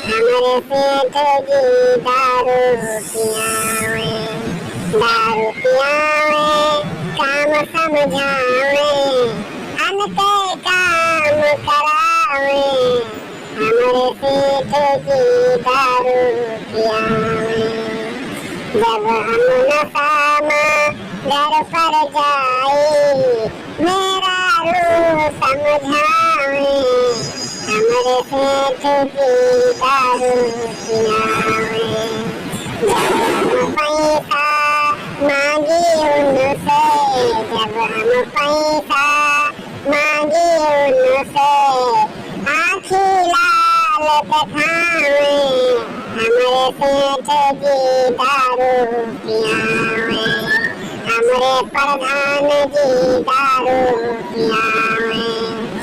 हमारे सेठ जी दारू पियावे, दारू पियावे, काम समझावे, अनके काम करावे। हमारे सेठ जी दारू पियावे, जब हम नशा में घर पर जाए, मेरा रूह समझावे। हमारे सेठ जी दारू पियावे, जब हम पैसा मांगे उनसे, जब हम पैसा मांगे उनसे, आँखी लाल दिखावे। हमारे सेठ जी दारू पियावे, हमारे प्रधान जी दारू पियावे।